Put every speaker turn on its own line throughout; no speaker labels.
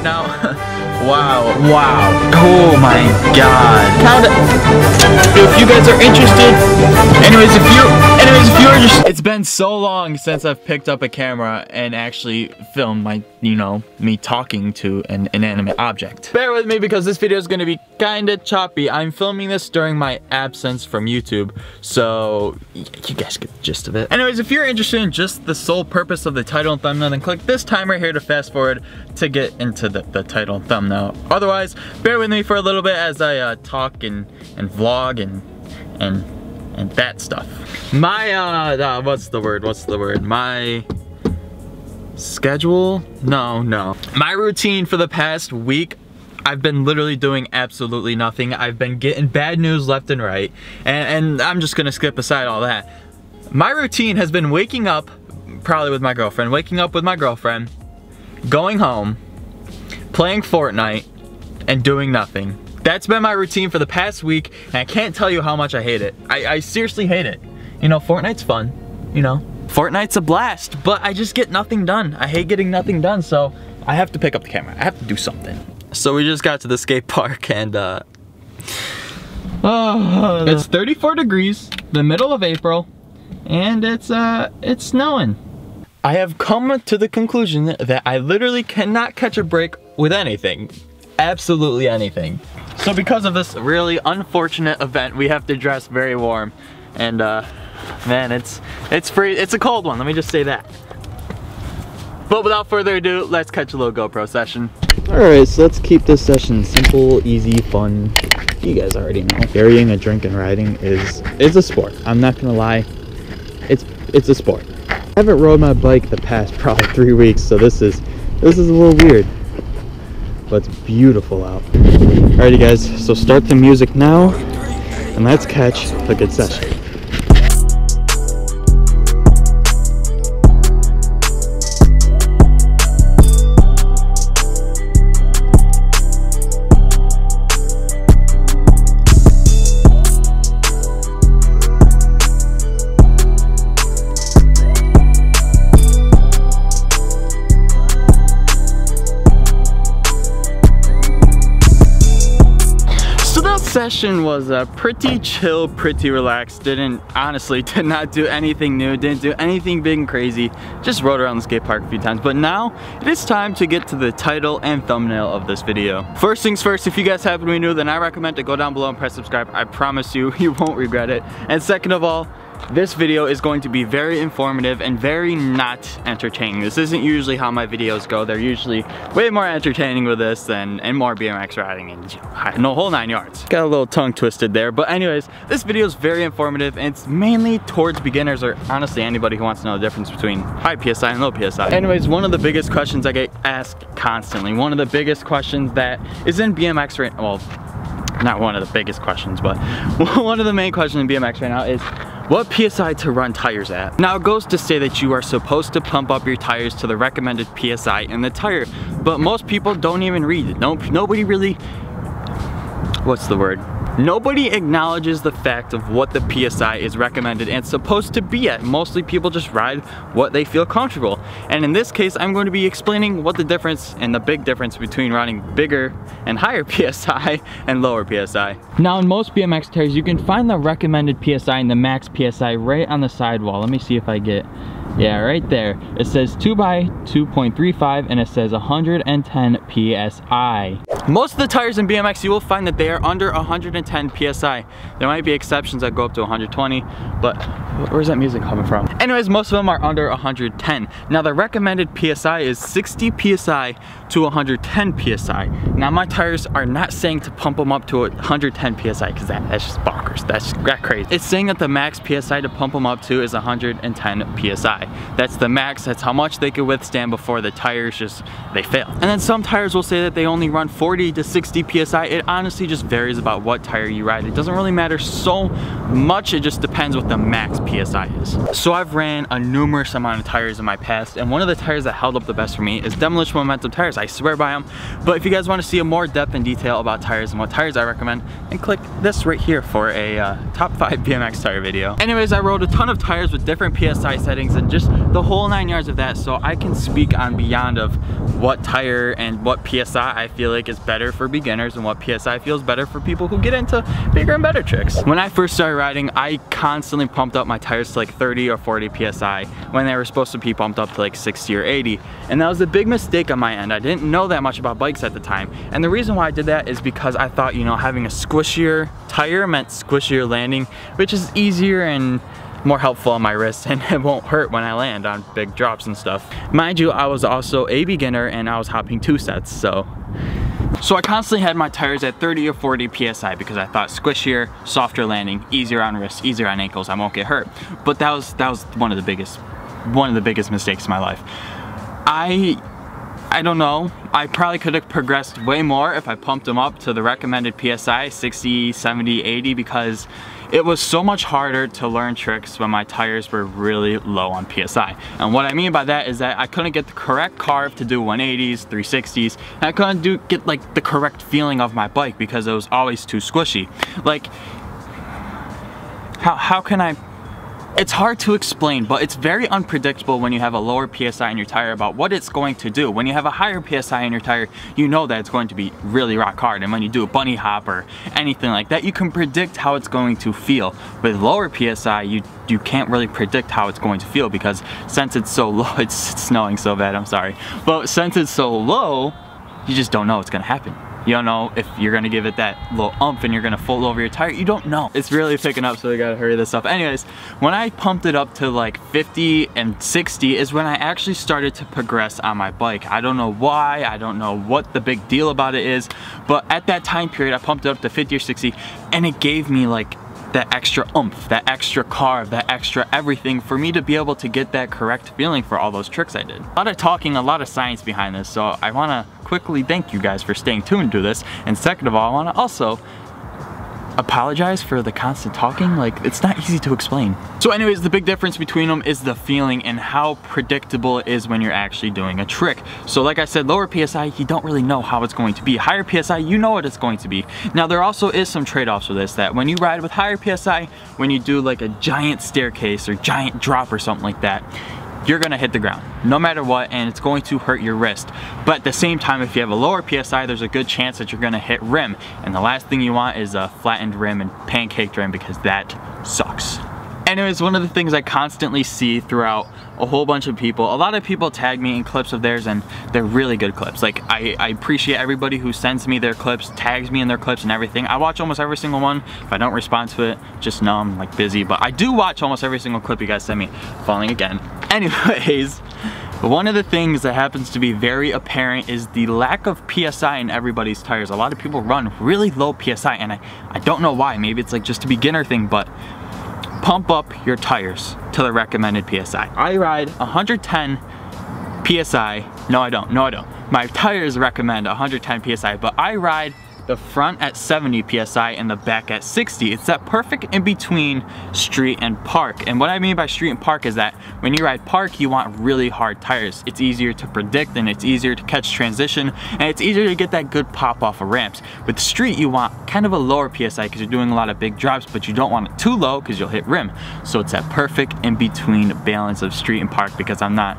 now. Wow. Oh my god. Count it. If you guys are interested, anyways, if you are just, it's been so long since I've picked up a camera and actually filmed my, me talking to an inanimate object. Bear with me because this video is going to be kind of choppy. I'm filming this during my absence from YouTube, so you guys get the gist of it. Anyways, if you're interested in just the sole purpose of the title and thumbnail, then click this time right here to fast forward to get into the title and thumbnail. Otherwise, bear with me for a little bit as I talk and vlog and that stuff. My what's the word? My schedule? No. My routine for the past week, I've been literally doing absolutely nothing. I've been getting bad news left and right, and I'm just gonna skip aside all that. My routine has been waking up, probably with my girlfriend, going home, playing Fortnite, and doing nothing. That's been my routine for the past week, and I can't tell you how much I hate it. I seriously hate it. Fortnite's fun, Fortnite's a blast, but I just get nothing done. I hate getting nothing done, so I have to pick up the camera. I have to do something. So we just got to the skate park, and it's 34 degrees, the middle of April, and it's snowing. I have come to the conclusion that I literally cannot catch a break with anything. Absolutely anything. So because of this really unfortunate event, we have to dress very warm. And man, it's a cold one, let me just say that. But without further ado, let's catch a little GoPro session.
Alright, so let's keep this session simple, easy, fun. You guys already know. Carrying a drink and riding is a sport. I'm not gonna lie. It's a sport. I haven't rode my bike the past probably 3 weeks, so this is a little weird. But it's beautiful out. Alrighty guys, so start the music now, and let's catch a good session.
Session was pretty chill, pretty relaxed. Honestly did not do anything new, didn't do anything big and crazy, just rode around the skate park a few times. But now it is time to get to the title and thumbnail of this video. First things first, if you guys happen to be new, then I recommend to go down below and press subscribe. I promise you, you won't regret it. And second of all, this video is going to be very informative and very not entertaining. This isn't usually how my videos go. They're usually way more entertaining with this and more BMX riding and no whole 9 yards. Got a little tongue twisted there, but anyways, this video is very informative and it's mainly towards beginners or honestly anybody who wants to know the difference between high PSI and low PSI. Anyways, one of the biggest questions I get asked constantly, one of the biggest questions that is in BMX right now, well, not one of the biggest questions, but one of the main questions in BMX right now is what PSI to run tires at. Now it goes to say that you are supposed to pump up your tires to the recommended PSI in the tire, but most people don't even read it. Nobody really, what's the word? Nobody acknowledges the fact of what the PSI is recommended and supposed to be at. Mostly people just ride what they feel comfortable. And in this case, I'm going to be explaining what the difference and the big difference between running bigger and higher PSI and lower PSI. Now in most BMX tires, you can find the recommended PSI and the max PSI right on the sidewall. Let me see if I get, yeah, right there. It says 2 by 2.35 and it says 110 PSI. Most of the tires in BMX, you will find that they are under 110 PSI. There might be exceptions that go up to 120, but where's that music coming from? Anyways, most of them are under 110. Now the recommended PSI is 60 PSI to 110 PSI. Now my tires are not saying to pump them up to 110 PSI because that's just bonkers. That's crazy. It's saying that the max PSI to pump them up to is 110 PSI. That's the max, that's how much they could withstand before the tires they fail. And then some tires will say that they only run 40 40 to 60 PSI. It honestly just varies about what tire you ride. It doesn't really matter so much, it just depends what the max PSI is. So I've ran a numerous amount of tires in my past, and one of the tires that held up the best for me is Demolition Momentum tires. I swear by them. But if you guys want to see a more depth and detail about tires and what tires I recommend, then click this right here for a top 5 BMX tire video. Anyways, I rode a ton of tires with different PSI settings and just the whole 9 yards of that, so I can speak on beyond of what tire and what PSI I feel like is better for beginners and what PSI feels better for people who get into bigger and better tricks. When I first started riding, I constantly pumped up my tires to like 30 or 40 PSI when they were supposed to be pumped up to like 60 or 80. And that was a big mistake on my end. I didn't know that much about bikes at the time. And the reason why I did that is because I thought, you know, having a squishier tire meant squishier landing, which is easier and more helpful on my wrist, and it won't hurt when I land on big drops and stuff. Mind you, I was also a beginner and I was hopping 2 sets, so I constantly had my tires at 30 or 40 PSI because I thought squishier, softer landing, easier on wrists, easier on ankles, I won't get hurt. But that was one of the biggest mistakes in my life. I don't know, I probably could have progressed way more if I pumped them up to the recommended PSI, 60, 70, 80, because it was so much harder to learn tricks when my tires were really low on PSI. And what I mean by that is that I couldn't get the correct carve to do 180s, 360s, and I couldn't get like the correct feeling of my bike because it was always too squishy. Like, how can I? It's hard to explain, but it's very unpredictable when you have a lower PSI in your tire about what it's going to do. When you have a higher PSI in your tire, you know that it's going to be really rock hard. And when you do a bunny hop or anything like that, you can predict how it's going to feel. With lower PSI, you can't really predict how it's going to feel because since it's so low, it's snowing so bad, I'm sorry. But since it's so low, you just don't know what's gonna happen. You don't know if you're gonna give it that little umph and you're gonna fold over your tire. You don't know. It's really picking up, so we gotta hurry this up. Anyways, when I pumped it up to like 50 and 60 is when I actually started to progress on my bike. I don't know why, I don't know what the big deal about it is, but at that time period, I pumped it up to 50 or 60 and it gave me like that extra oomph, that extra carve, that extra everything for me to be able to get that correct feeling for all those tricks I did. A lot of talking, a lot of science behind this, so I wanna quickly thank you guys for staying tuned to this. And second of all, I wanna also apologize for the constant talking. Like, it's not easy to explain. So anyways, the big difference between them is the feeling and how predictable it is when you're actually doing a trick. So like I said, lower PSI, you don't really know how it's going to be. Higher PSI, you know what it's going to be. Now there also is some trade-offs with this, that when you ride with higher PSI, when you do like a giant staircase or giant drop or something like that, you're gonna hit the ground no matter what, and it's going to hurt your wrist. But at the same time, if you have a lower PSI, there's a good chance that you're gonna hit rim, and the last thing you want is a flattened rim and pancaked rim because that sucks. Anyways, one of the things I constantly see throughout a whole bunch of people, a lot of people tag me in clips of theirs and they're really good clips. Like, I appreciate everybody who sends me their clips, tags me in their clips and everything. I watch almost every single one. If I don't respond to it, just know I'm like busy, but I do watch almost every single clip you guys send me. Falling again. Anyways, one of the things that happens to be very apparent is the lack of PSI in everybody's tires. A lot of people run really low PSI and I don't know why. Maybe it's like just a beginner thing, but pump up your tires to the recommended PSI. I ride 110 PSI. No, I don't. My tires recommend 110 PSI, but I ride the front at 70 PSI and the back at 60. It's that perfect in between street and park. And what I mean by street and park is that when you ride park, you want really hard tires. It's easier to predict and it's easier to catch transition and it's easier to get that good pop off of ramps. With street, you want kind of a lower PSI because you're doing a lot of big drops, but you don't want it too low because you'll hit rim. So it's that perfect in between balance of street and park because I'm not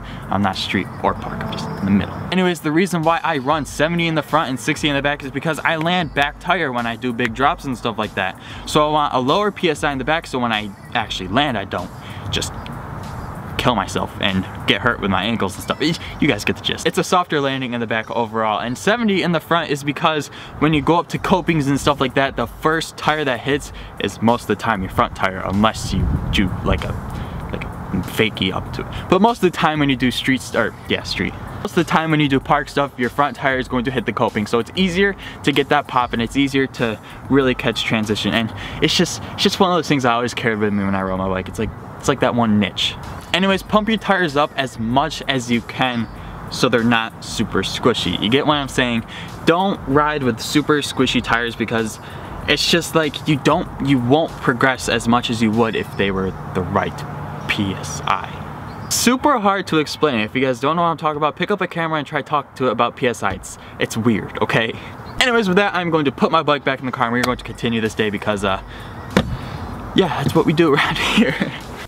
street or park, I'm just in the middle. Anyways, the reason why I run 70 in the front and 60 in the back is because I land back tire when I do big drops and stuff like that. So I want a lower PSI in the back so when I actually land, I don't just kill myself and get hurt with my ankles and stuff. You guys get the gist. It's a softer landing in the back overall, and 70 in the front is because when you go up to copings and stuff like that, the first tire that hits is most of the time your front tire, unless you do like a fakey up to it. But most of the time when you do street. Most of the time when you do park stuff, your front tire is going to hit the coping. So it's easier to get that pop and it's easier to really catch transition. And it's just one of those things I always carried with me when I rode my bike. It's like that one niche. Anyways, pump your tires up as much as you can so they're not super squishy. You get what I'm saying? Don't ride with super squishy tires because it's just like you won't progress as much as you would if they were the right PSI. Super hard to explain. If you guys don't know what I'm talking about, pick up a camera and try to talk to it about PSI. It's weird, okay? Anyways, with that, I'm going to put my bike back in the car and we're going to continue this day because, yeah, that's what we do around here.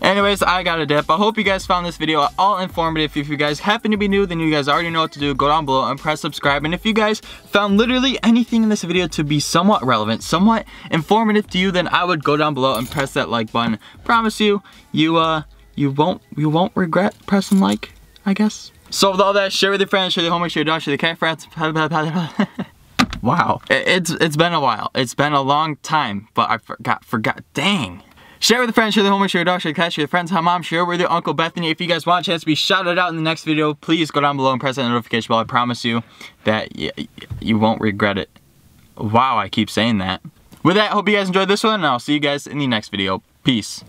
Anyways, I got a dip. I hope you guys found this video all informative. If you guys happen to be new, then you guys already know what to do. Go down below and press subscribe. And if you guys found literally anything in this video to be somewhat relevant, somewhat informative to you, then I would go down below and press that like button. Promise you, you won't regret pressing like, I guess. So with all that, share with your friends, share the homework, share your dog, share the cat friends. Wow, it's been a while. It's been a long time, but I forgot, dang. Share with a friend, share the homework, share your dog, share your cat, share your friends, hi mom, share with your Uncle Bethany. If you guys want a chance to be shouted out in the next video, please go down below and press that notification bell. I promise you that you won't regret it. Wow, I keep saying that. With that, hope you guys enjoyed this one, and I'll see you guys in the next video. Peace.